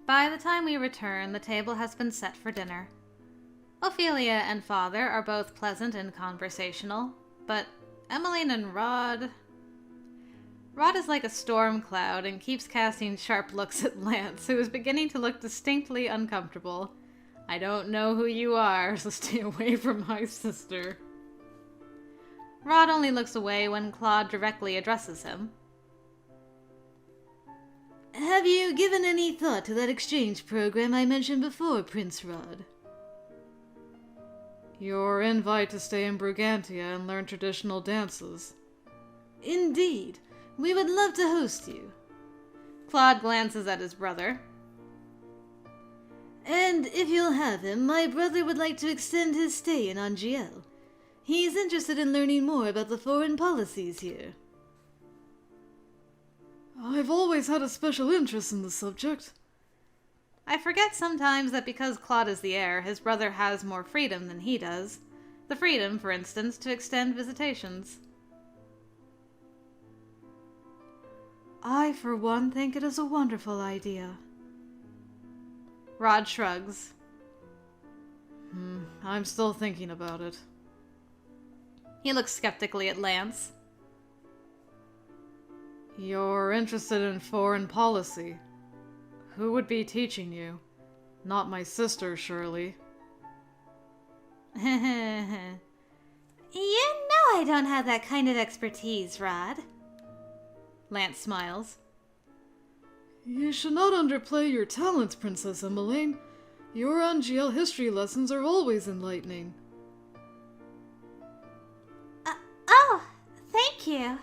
By the time we return, the table has been set for dinner. Ophelia and Father are both pleasant and conversational, but Emmeline and Rod... Rod is like a storm cloud and keeps casting sharp looks at Lance, who is beginning to look distinctly uncomfortable. I don't know who you are, so stay away from my sister. Rod only looks away when Claude directly addresses him. Have you given any thought to that exchange program I mentioned before, Prince Rod? Your invite to stay in Brigantia and learn traditional dances. Indeed. We would love to host you. Claude glances at his brother. And if you'll have him, my brother would like to extend his stay in Angielle. He's interested in learning more about the foreign policies here. I've always had a special interest in the subject. I forget sometimes that because Claude is the heir, his brother has more freedom than he does. The freedom, for instance, to extend visitations. I, for one, think it is a wonderful idea. Rod shrugs. I'm still thinking about it. He looks skeptically at Lance. You're interested in foreign policy. Who would be teaching you? Not my sister, surely. You know I don't have that kind of expertise, Rod. Lance smiles. You should not underplay your talents, Princess Emmeline. Your Angielle history lessons are always enlightening. Oh, thank you.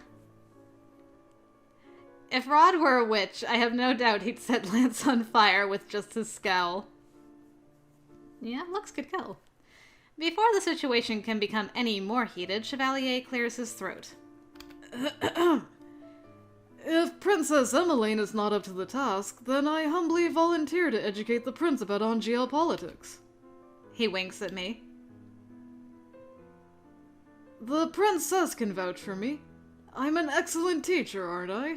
If Rod were a witch, I have no doubt he'd set Lance on fire with just his scowl. Yeah, looks could kill. Before the situation can become any more heated, Chevalier clears his throat. If Princess Emmeline is not up to the task, then I humbly volunteer to educate the prince about Angielle politics. He winks at me. The princess can vouch for me. I'm an excellent teacher, aren't I?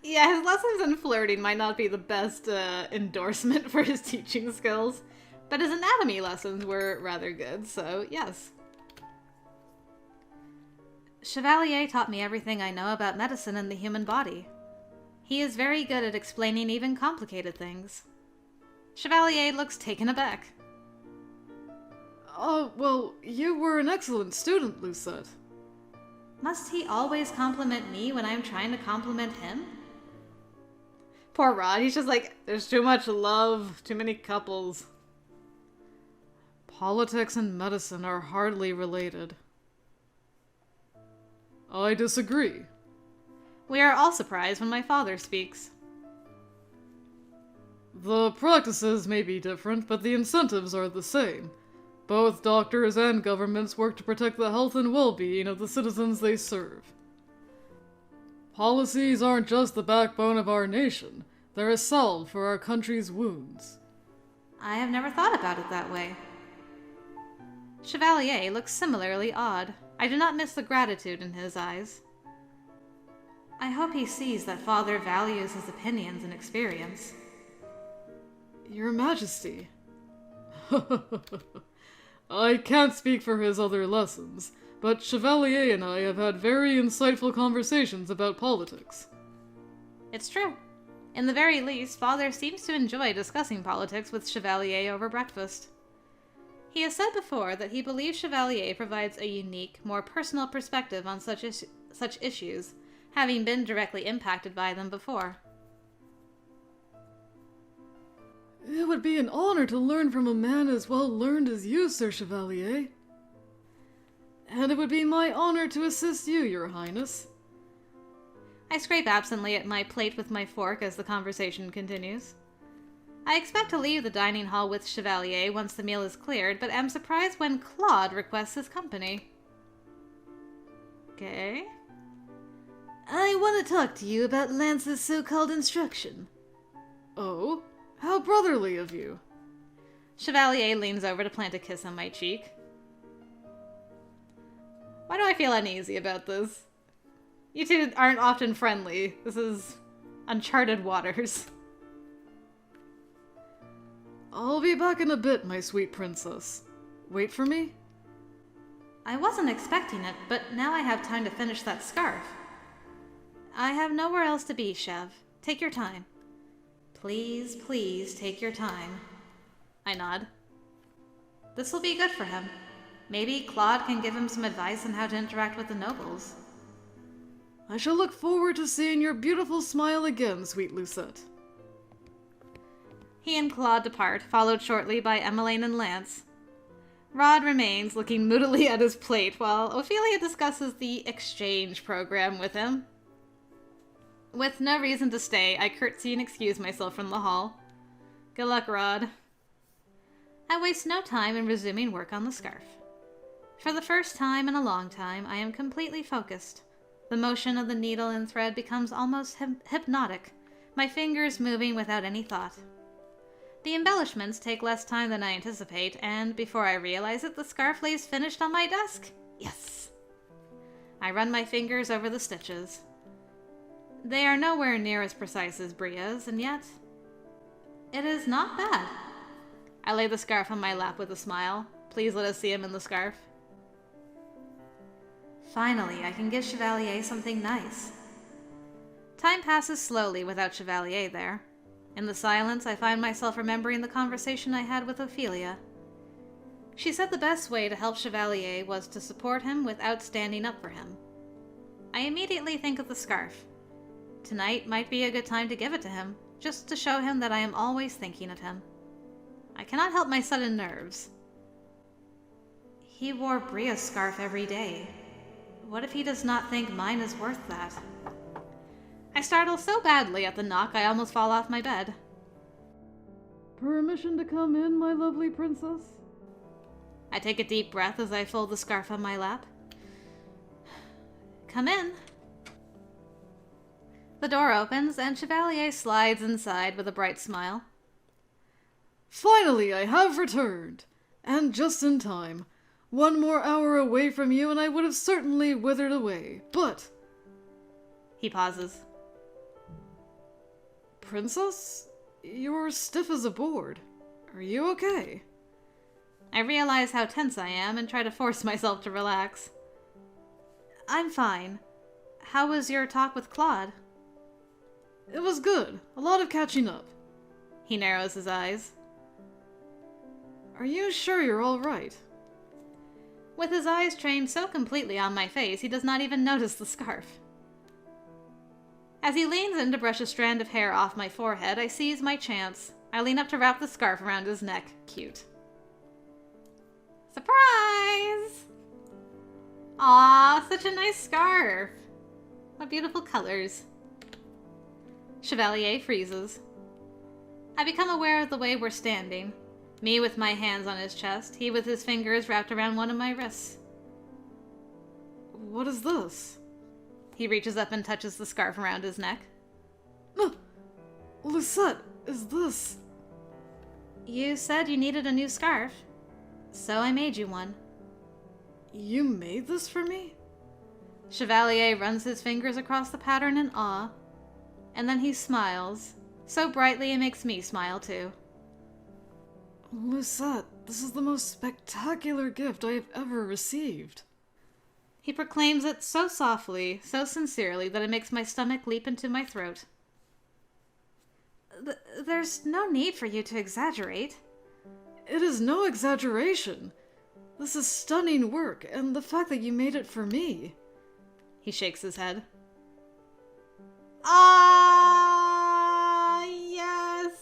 Yeah, his lessons in flirting might not be the best endorsement for his teaching skills, but his anatomy lessons were rather good, so yes. Chevalier taught me everything I know about medicine and the human body. He is very good at explaining even complicated things. Chevalier looks taken aback. Oh, well, you were an excellent student, Lucette. Must he always compliment me when I'm trying to compliment him? Poor Rod, he's just like, there's too much love, too many couples. Politics and medicine are hardly related. I disagree. We are all surprised when my father speaks. The practices may be different, but the incentives are the same. Both doctors and governments work to protect the health and well-being of the citizens they serve. Policies aren't just the backbone of our nation. They're a salve for our country's wounds. I have never thought about it that way. Chevalier looks similarly odd. I do not miss the gratitude in his eyes. I hope he sees that Father values his opinions and experience. Your Majesty. I can't speak for his other lessons, but Chevalier and I have had very insightful conversations about politics. It's true. In the very least, Father seems to enjoy discussing politics with Chevalier over breakfast. He has said before that he believes Chevalier provides a unique, more personal perspective on such issues, having been directly impacted by them before. It would be an honor to learn from a man as well learned as you, Sir Chevalier. And it would be my honor to assist you, Your Highness. I scrape absently at my plate with my fork as the conversation continues. I expect to leave the dining hall with Chevalier once the meal is cleared, but am surprised when Claude requests his company. Okay. I want to talk to you about Lance's so-called instruction. Oh? How brotherly of you. Chevalier leans over to plant a kiss on my cheek. Why do I feel uneasy about this? You two aren't often friendly. This is Uncharted waters. I'll be back in a bit, my sweet princess. Wait for me? I wasn't expecting it, but now I have time to finish that scarf. I have nowhere else to be, Chev. Take your time. Please, please take your time. I nod. This will be good for him. Maybe Claude can give him some advice on how to interact with the nobles. I shall look forward to seeing your beautiful smile again, sweet Lucette. He and Claude depart, followed shortly by Emmeline and Lance. Rod remains, looking moodily at his plate, while Ophelia discusses the exchange program with him. With no reason to stay, I curtsy and excuse myself from the hall. Good luck, Rod. I waste no time in resuming work on the scarf. For the first time in a long time, I am completely focused. The motion of the needle and thread becomes almost hypnotic, my fingers moving without any thought. The embellishments take less time than I anticipate, and before I realize it, the scarf lays finished on my desk. Yes! I run my fingers over the stitches. They are nowhere near as precise as Bria's, and yet it is not bad. I lay the scarf on my lap with a smile. Please let us see him in the scarf. Finally, I can give Chevalier something nice. Time passes slowly without Chevalier there. In the silence, I find myself remembering the conversation I had with Ophelia. She said the best way to help Chevalier was to support him without standing up for him. I immediately think of the scarf. Tonight might be a good time to give it to him, just to show him that I am always thinking of him. I cannot help my sudden nerves. He wore Bria's scarf every day. What if he does not think mine is worth that? I startle so badly at the knock I almost fall off my bed. Permission to come in, my lovely princess? I take a deep breath as I fold the scarf on my lap. Come in. The door opens and Chevalier slides inside with a bright smile. Finally, I have returned! And just in time. 1 more hour away from you and I would have certainly withered away, but... He pauses. Princess? You're stiff as a board. Are you okay? I realize how tense I am and try to force myself to relax. I'm fine. How was your talk with Claude? It was good. A lot of catching up. He narrows his eyes. Are you sure you're all right? With his eyes trained so completely on my face, he does not even notice the scarf. As he leans in to brush a strand of hair off my forehead, I seize my chance. I lean up to wrap the scarf around his neck. Cute. Surprise! Aw, such a nice scarf. What beautiful colors. Chevalier freezes. I become aware of the way we're standing. Me with my hands on his chest, he with his fingers wrapped around one of my wrists. What is this? He reaches up and touches the scarf around his neck. Lucette, is this... You said you needed a new scarf, so I made you one. You made this for me? Chevalier runs his fingers across the pattern in awe, and then he smiles, so brightly it makes me smile too. Lucette, this is the most spectacular gift I have ever received. He proclaims it so softly, so sincerely, that it makes my stomach leap into my throat. There's no need for you to exaggerate. It is no exaggeration. This is stunning work, and the fact that you made it for me. He shakes his head. Yes!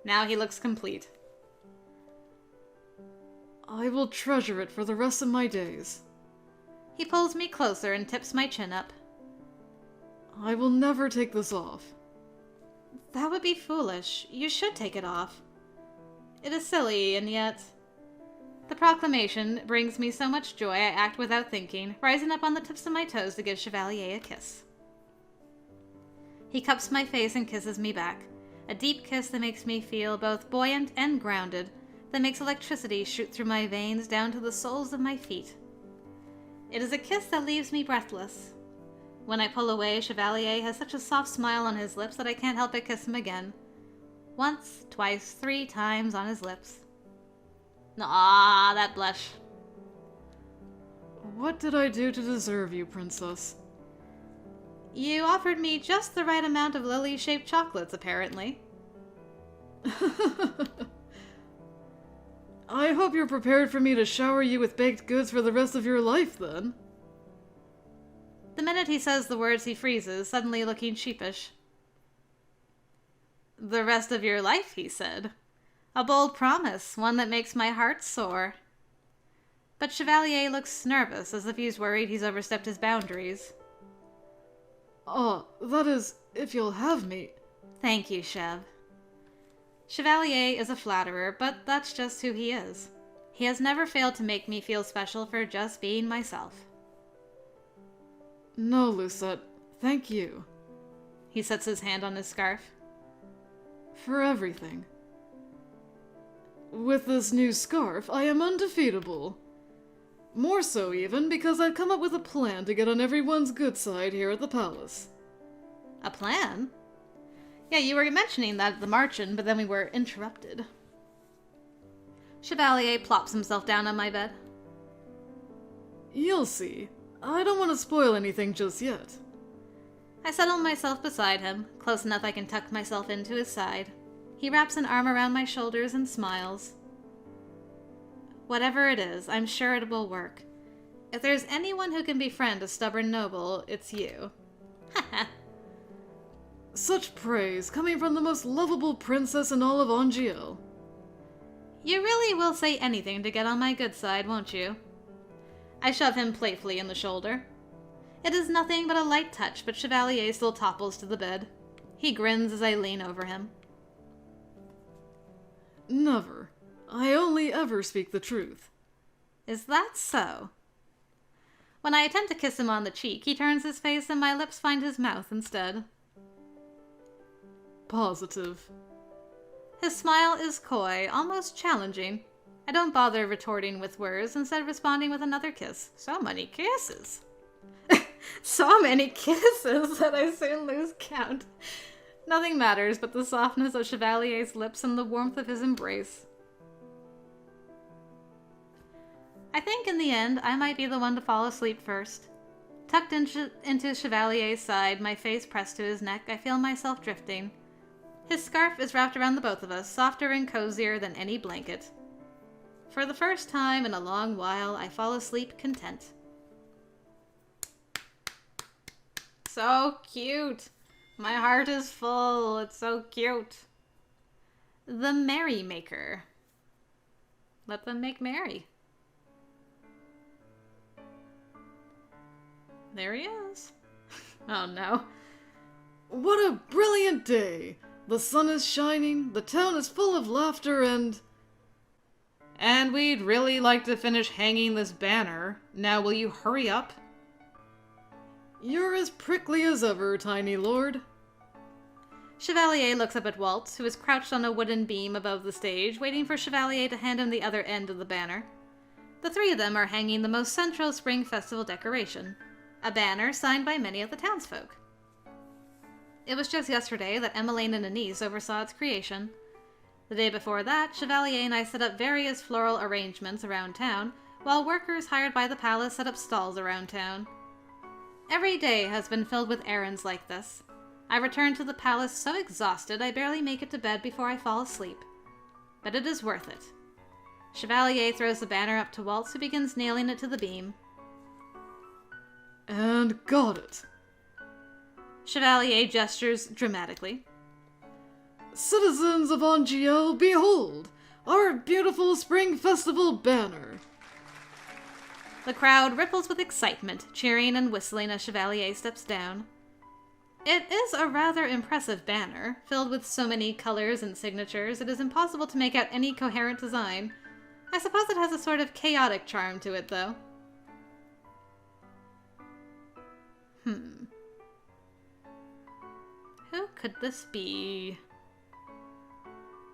Now he looks complete. I will treasure it for the rest of my days. He pulls me closer and tips my chin up. I will never take this off. That would be foolish. You should take it off. It is silly, and yet... The proclamation brings me so much joy I act without thinking, rising up on the tips of my toes to give Chevalier a kiss. He cups my face and kisses me back. A deep kiss that makes me feel both buoyant and grounded, that makes electricity shoot through my veins down to the soles of my feet. It is a kiss that leaves me breathless. When I pull away, Chevalier has such a soft smile on his lips that I can't help but kiss him again. Once, twice, 3 times on his lips. Ah, that blush. What did I do to deserve you, Princess? You offered me just the right amount of lily-shaped chocolates, apparently. I hope you're prepared for me to shower you with baked goods for the rest of your life, then. The minute he says the words, he freezes, suddenly looking sheepish. The rest of your life, he said. A bold promise, one that makes my heart soar. But Chevalier looks nervous, as if he's worried he's overstepped his boundaries. That is, if you'll have me. Thank you, Chev. Chevalier is a flatterer, but that's just who he is. He has never failed to make me feel special for just being myself. No, Lucette, thank you. He sets his hand on his scarf. For everything. With this new scarf, I am undefeatable. More so, even, because I've come up with a plan to get on everyone's good side here at the palace. A plan? Yeah, you were mentioning that at the march-in, but then we were interrupted. Chevalier plops himself down on my bed. You'll see. I don't want to spoil anything just yet. I settle myself beside him, close enough I can tuck myself into his side. He wraps an arm around my shoulders and smiles. Whatever it is, I'm sure it will work. If there's anyone who can befriend a stubborn noble, it's you. Haha. Such praise coming from the most lovable princess in all of Angielle. You really will say anything to get on my good side, won't you? I shove him playfully in the shoulder. It is nothing but a light touch, but Chevalier still topples to the bed. He grins as I lean over him. Never. I only ever speak the truth. Is that so? When I attempt to kiss him on the cheek, he turns his face and my lips find his mouth instead. Positive. His smile is coy, almost challenging. I don't bother retorting with words, instead responding with another kiss. So many kisses. So many kisses that I soon lose count. Nothing matters but the softness of Chevalier's lips and the warmth of his embrace. I think in the end, I might be the one to fall asleep first. Tucked into Chevalier's side, my face pressed to his neck, I feel myself drifting. His scarf is wrapped around the both of us, softer and cozier than any blanket. For the first time in a long while, I fall asleep content. So cute! My heart is full. It's so cute. The Merrymaker. Let them make merry. There he is. Oh no. What a brilliant day! The sun is shining, the town is full of laughter, and we'd really like to finish hanging this banner. Now will you hurry up? You're as prickly as ever, tiny lord. Chevalier looks up at Waltz, who is crouched on a wooden beam above the stage, waiting for Chevalier to hand him the other end of the banner. The 3 of them are hanging the most central spring festival decoration, a banner signed by many of the townsfolk. It was just yesterday that Emmeline and Anise oversaw its creation. The day before that, Chevalier and I set up various floral arrangements around town, while workers hired by the palace set up stalls around town. Every day has been filled with errands like this. I return to the palace so exhausted I barely make it to bed before I fall asleep. But it is worth it. Chevalier throws the banner up to Waltz, who begins nailing it to the beam. And got it. Chevalier gestures dramatically. Citizens of Angielle, behold! Our beautiful spring festival banner! The crowd ripples with excitement, cheering and whistling as Chevalier steps down. It is a rather impressive banner, filled with so many colors and signatures it is impossible to make out any coherent design. I suppose it has a sort of chaotic charm to it, though. Who could this be?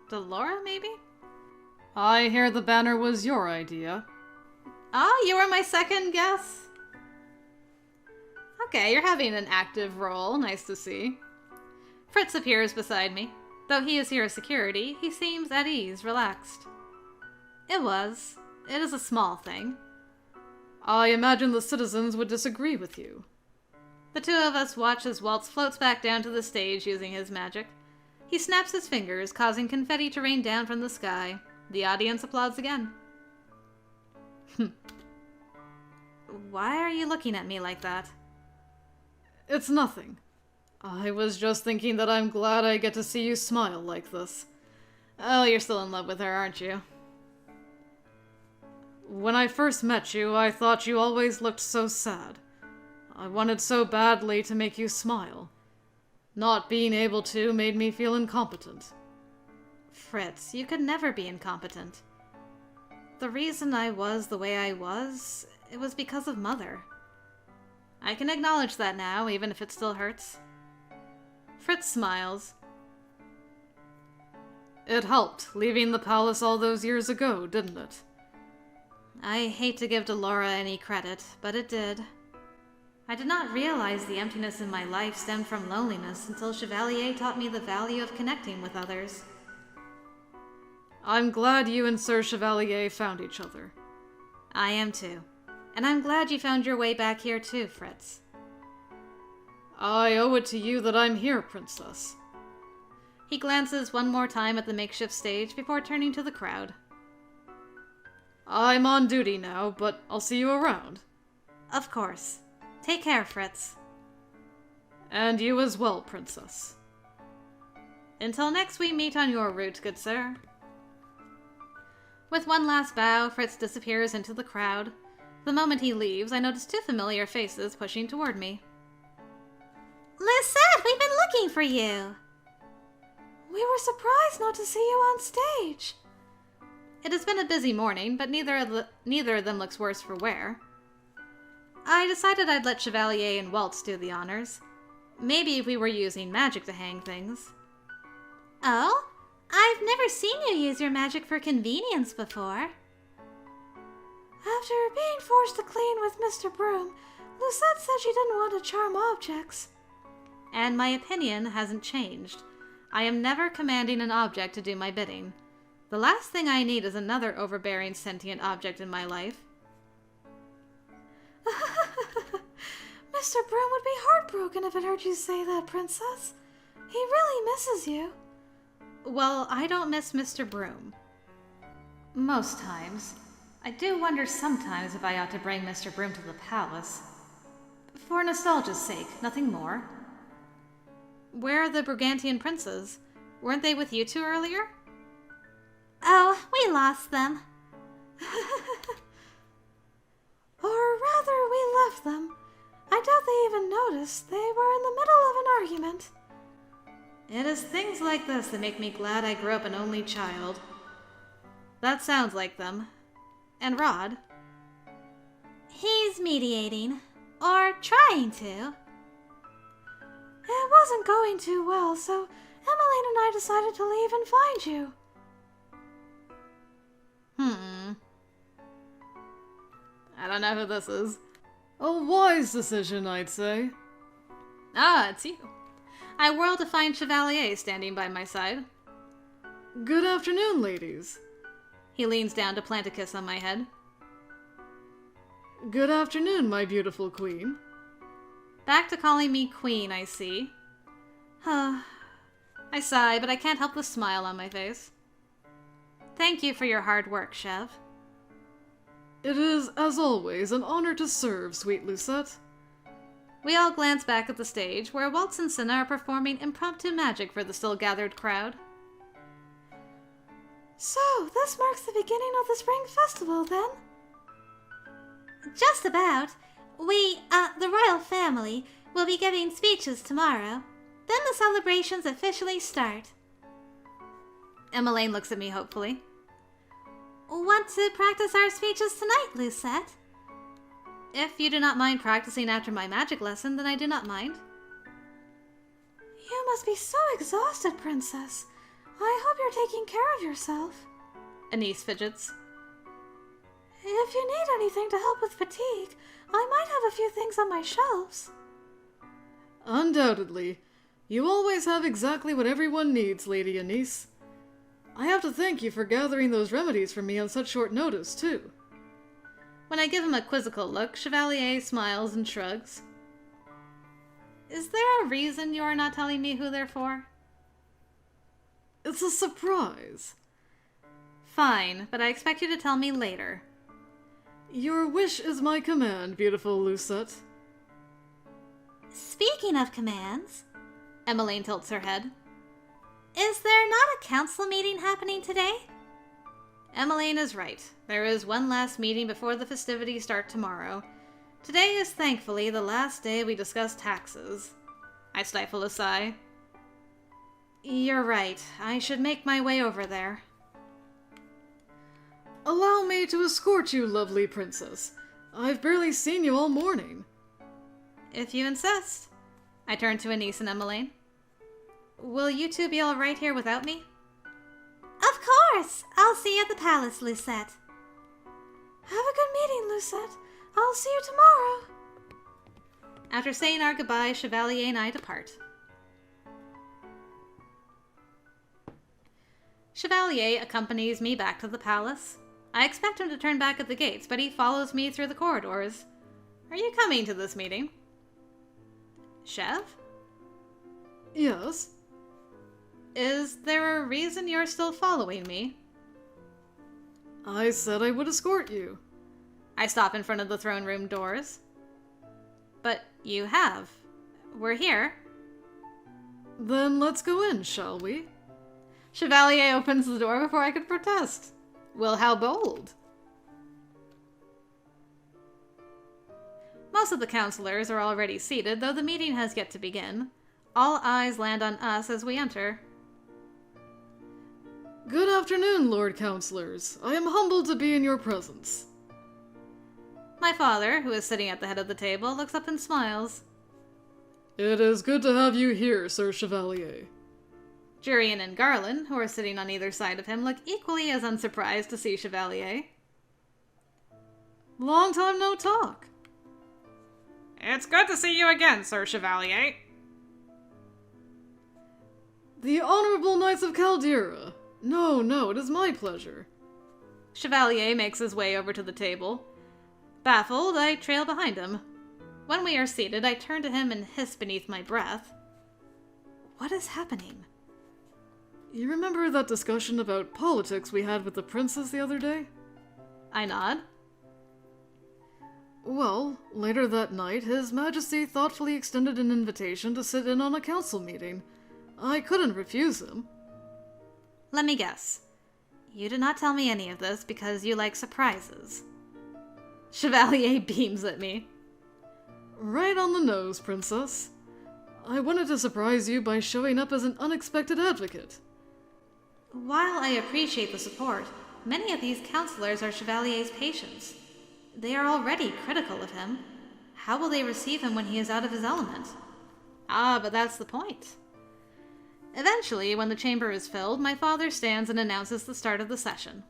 Delora, maybe? I hear the banner was your idea. Ah, you were my second guess. Okay, you're having an active role. Nice to see. Fritz appears beside me. Though he is here as security, he seems at ease, relaxed. It is a small thing. I imagine the citizens would disagree with you. The two of us watch as Waltz floats back down to the stage using his magic. He snaps his fingers, causing confetti to rain down from the sky. The audience applauds again. Why are you looking at me like that? It's nothing. I was just thinking that I'm glad I get to see you smile like this. Oh, you're still in love with her, aren't you? When I first met you, I thought you always looked so sad. I wanted so badly to make you smile. Not being able to made me feel incompetent. Fritz, you could never be incompetent. The reason I was the way I was, it was because of Mother. I can acknowledge that now, even if it still hurts. Fritz smiles. It helped, leaving the palace all those years ago, didn't it? I hate to give Delora any credit, but it did. I did not realize the emptiness in my life stemmed from loneliness until Chevalier taught me the value of connecting with others. I'm glad you and Sir Chevalier found each other. I am too. And I'm glad you found your way back here too, Fritz. I owe it to you that I'm here, Princess. He glances one more time at the makeshift stage before turning to the crowd. I'm on duty now, but I'll see you around. Of course. Take care, Fritz. And you as well, Princess. Until next we meet on your route, good sir. With one last bow, Fritz disappears into the crowd. The moment he leaves, I notice two familiar faces pushing toward me. Lucette, we've been looking for you. We were surprised not to see you on stage. It has been a busy morning, but neither of them looks worse for wear. I decided I'd let Chevalier and Waltz do the honors. Maybe if we were using magic to hang things. Oh? I've never seen you use your magic for convenience before. After being forced to clean with Mr. Broom, Lucette said she didn't want to charm objects. And my opinion hasn't changed. I am never commanding an object to do my bidding. The last thing I need is another overbearing sentient object in my life. Mr. Broom would be heartbroken if it heard you say that, Princess. He really misses you. Well, I don't miss Mr. Broom. Most times. I do wonder sometimes if I ought to bring Mr. Broom to the palace. For nostalgia's sake, nothing more. Where are the Brigantian princes? Weren't they with you two earlier? Oh, we lost them. Or rather, we left them. I doubt they even noticed. They were in the middle of an argument. It is things like this that make me glad I grew up an only child. That sounds like them. And Rod? He's mediating. Or trying to. It wasn't going too well, so Emmeline and I decided to leave and find you. I don't know who this is. A wise decision, I'd say. Ah, it's you. I whirl to find Chevalier standing by my side. Good afternoon, ladies. He leans down to plant a kiss on my head. Good afternoon, my beautiful queen. Back to calling me queen, I see. I sigh, but I can't help the smile on my face. Thank you for your hard work, Chev. It is, as always, an honor to serve, sweet Lucette. We all glance back at the stage, where Waltz and Cinna are performing impromptu magic for the still-gathered crowd. So, this marks the beginning of the Spring Festival, then? Just about. We, the royal family, will be giving speeches tomorrow. Then the celebrations officially start. Emmeline looks at me hopefully. Want to practice our speeches tonight, Lucette? If you do not mind practicing after my magic lesson, then I do not mind. You must be so exhausted, Princess. I hope you're taking care of yourself. Anise fidgets. If you need anything to help with fatigue, I might have a few things on my shelves. Undoubtedly. You always have exactly what everyone needs, Lady Anise. I have to thank you for gathering those remedies for me on such short notice, too. When I give him a quizzical look, Chevalier smiles and shrugs. Is there a reason you are not telling me who they're for? It's a surprise. Fine, but I expect you to tell me later. Your wish is my command, beautiful Lucette. Speaking of commands, Emmeline tilts her head. is there not a council meeting happening today? Emmeline is right. There is one last meeting before the festivities start tomorrow. Today is thankfully the last day we discuss taxes. I stifle a sigh. You're right. I should make my way over there. Allow me to escort you, lovely princess. I've barely seen you all morning. If you insist. I turn to Anise and Emmeline. Will you two be all right here without me? Of course! I'll see you at the palace, Lucette. Have a good meeting, Lucette. I'll see you tomorrow. After saying our goodbye, Chevalier and I depart. Chevalier accompanies me back to the palace. I expect him to turn back at the gates, but he follows me through the corridors. Are you coming to this meeting? Chev? Yes? Is there a reason you're still following me? I said I would escort you. I stop in front of the throne room doors. But you have. We're here. Then let's go in, shall we? Chevalier opens the door before I could protest. Well, how bold. Most of the counselors are already seated, though the meeting has yet to begin. All eyes land on us as we enter. Good afternoon, Lord Councillors. I am humbled to be in your presence. My father, who is sitting at the head of the table, looks up and smiles. It is good to have you here, Sir Chevalier. Jurian and Garland, who are sitting on either side of him, look equally as unsurprised to see Chevalier. Long time no talk. It's good to see you again, Sir Chevalier. The Honorable Knights of Caldera. No, it is my pleasure. Chevalier makes his way over to the table. Baffled, I trail behind him. When we are seated, I turn to him and hiss beneath my breath. What is happening? You remember that discussion about politics we had with the princess the other day? I nod. Well, later that night, His Majesty thoughtfully extended an invitation to sit in on a council meeting. I couldn't refuse him. Let me guess. You did not tell me any of this because you like surprises. Chevalier beams at me. Right on the nose, princess. I wanted to surprise you by showing up as an unexpected advocate. While I appreciate the support, many of these counselors are Chevalier's patients. They are already critical of him. How will they receive him when he is out of his element? Ah, but that's the point. Eventually, when the chamber is filled, my father stands and announces the start of the session.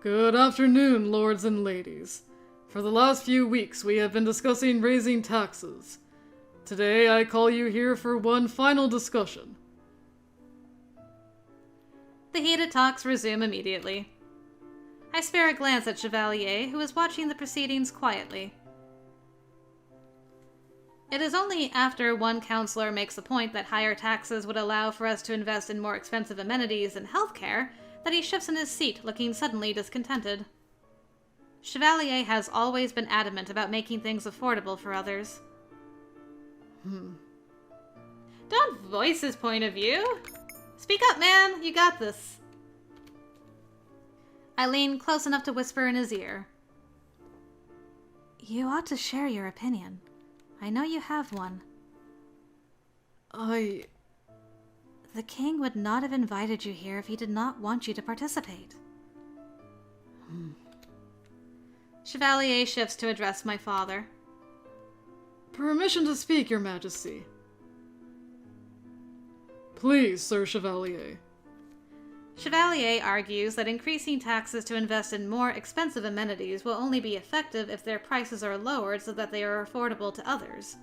Good afternoon, lords and ladies. For the last few weeks, we have been discussing raising taxes. Today, I call you here for one final discussion. The heated talks resume immediately. I spare a glance at Chevalier, who is watching the proceedings quietly. It is only after one counselor makes the point that higher taxes would allow for us to invest in more expensive amenities and healthcare that he shifts in his seat, looking suddenly discontented. Chevalier has always been adamant about making things affordable for others. Don't voice his point of view. Speak up, man. You got this. I lean close enough to whisper in his ear. You ought to share your opinion. I know you have one. The king would not have invited you here if he did not want you to participate. Chevalier shifts to address my father. Permission to speak, Your Majesty. Please, Sir Chevalier. Chevalier argues that increasing taxes to invest in more expensive amenities will only be effective if their prices are lowered so that they are affordable to others.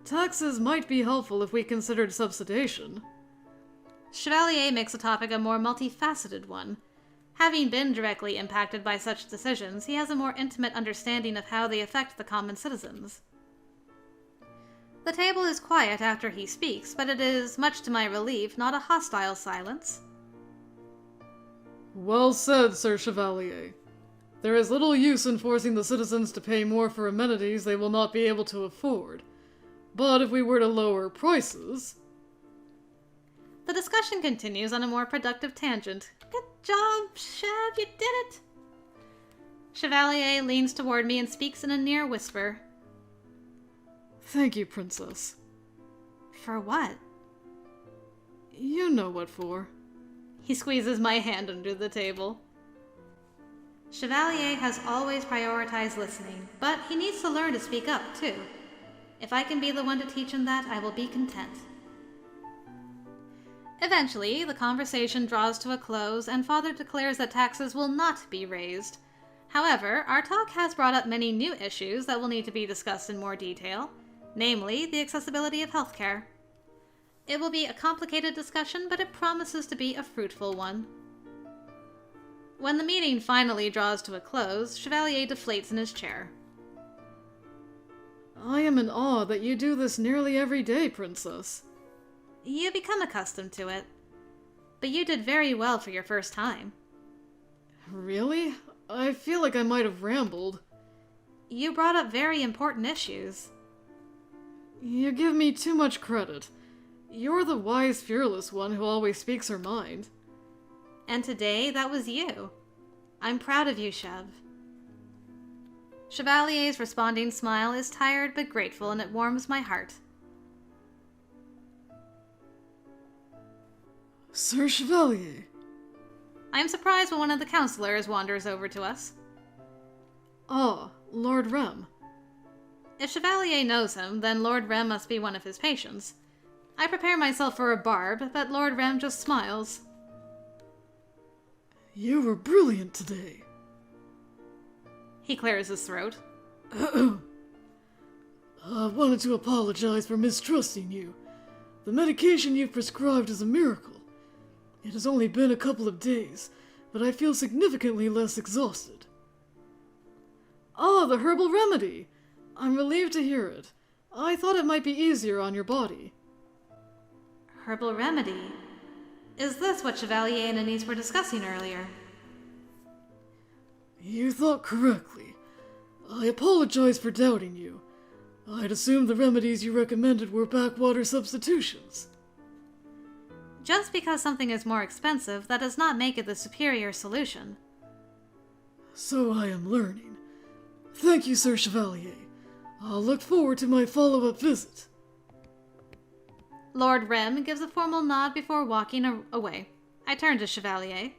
Taxes might be helpful if we considered subsidization. Chevalier makes the topic a more multifaceted one. Having been directly impacted by such decisions, he has a more intimate understanding of how they affect the common citizens. The table is quiet after he speaks, but it is, much to my relief, not a hostile silence. Well said, Sir Chevalier. There is little use in forcing the citizens to pay more for amenities they will not be able to afford. But if we were to lower prices... The discussion continues on a more productive tangent. Good job, Chev, you did it! Chevalier leans toward me and speaks in a near whisper. Thank you, Princess. For what? You know what for. He squeezes my hand under the table. Chevalier has always prioritized listening, but he needs to learn to speak up, too. If I can be the one to teach him that, I will be content. Eventually, the conversation draws to a close, and Father declares that taxes will not be raised. However, our talk has brought up many new issues that will need to be discussed in more detail, namely the accessibility of healthcare. It will be a complicated discussion, but it promises to be a fruitful one. When the meeting finally draws to a close, Chevalier deflates in his chair. I am in awe that you do this nearly every day, Princess. You become accustomed to it. But you did very well for your first time. Really? I feel like I might have rambled. You brought up very important issues. You give me too much credit. You're the wise, fearless one who always speaks her mind. And today, that was you. I'm proud of you, Chev. Chevalier's responding smile is tired but grateful, and it warms my heart. Sir Chevalier. I am surprised when one of the counselors wanders over to us. Ah, Lord Rem. If Chevalier knows him, then Lord Rem must be one of his patients. I prepare myself for a barb, but Lord Rem just smiles. You were brilliant today. He clears his throat. I wanted to apologize for mistrusting you. The medication you've prescribed is a miracle. It has only been a couple of days, but I feel significantly less exhausted. Ah, the herbal remedy! I'm relieved to hear it. I thought it might be easier on your body. Herbal remedy? Is this what Chevalier and Anise were discussing earlier? You thought correctly. I apologize for doubting you. I'd assumed the remedies you recommended were backwater substitutions. Just because something is more expensive, that does not make it the superior solution. So I am learning. Thank you, Sir Chevalier. I'll look forward to my follow-up visit. Lord Rem gives a formal nod before walking away. I turn to Chevalier.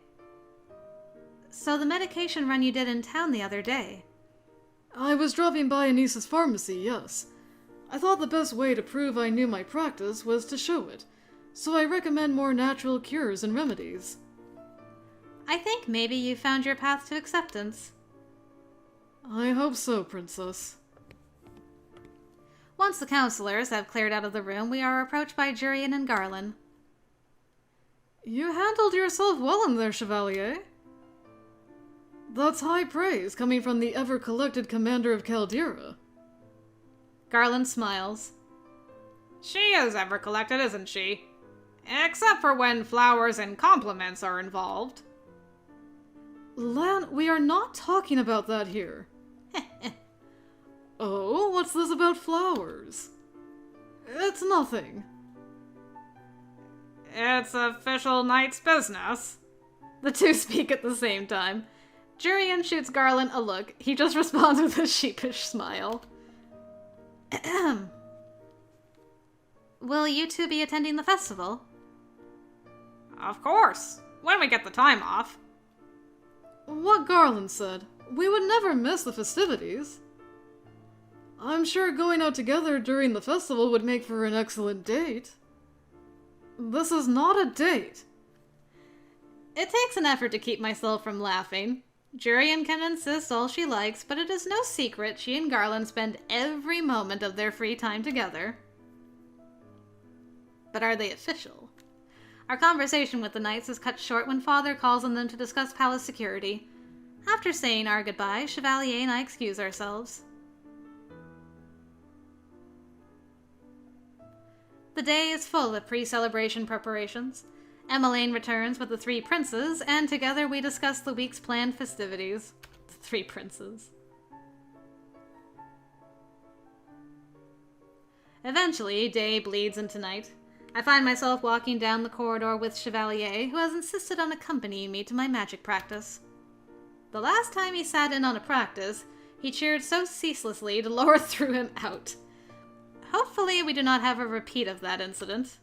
So the medication run you did in town the other day. I was dropping by Anise's pharmacy, yes. I thought the best way to prove I knew my practice was to show it, so I recommend more natural cures and remedies. I think maybe you found your path to acceptance. I hope so, Princess. Once the counselors have cleared out of the room, we are approached by Jurian and Garland. You handled yourself well in there, Chevalier. That's high praise coming from the ever-collected commander of Caldera. Garland smiles. She is ever collected, isn't she? Except for when flowers and compliments are involved. Lan, we are not talking about that here. Oh, what's this about flowers? It's nothing. It's official night's business. The two speak at the same time. Jurian shoots Garland a look. He just responds with a sheepish smile. Ahem. Will you two be attending the festival? Of course, when we get the time off. What Garland said. We would never miss the festivities. I'm sure going out together during the festival would make for an excellent date. This is not a date. It takes an effort to keep myself from laughing. Jurian can insist all she likes, but it is no secret she and Garland spend every moment of their free time together. but are they official? Our conversation with the knights is cut short when Father calls on them to discuss palace security. After saying our goodbyes, Chevalier and I excuse ourselves. The day is full of pre-celebration preparations. Emmeline returns with the 3 princes, and together we discuss the week's planned festivities. The 3 princes. Eventually, day bleeds into night. I find myself walking down the corridor with Chevalier, who has insisted on accompanying me to my magic practice. The last time he sat in on a practice, he cheered so ceaselessly, Dolores threw him out. Hopefully we do not have a repeat of that incident.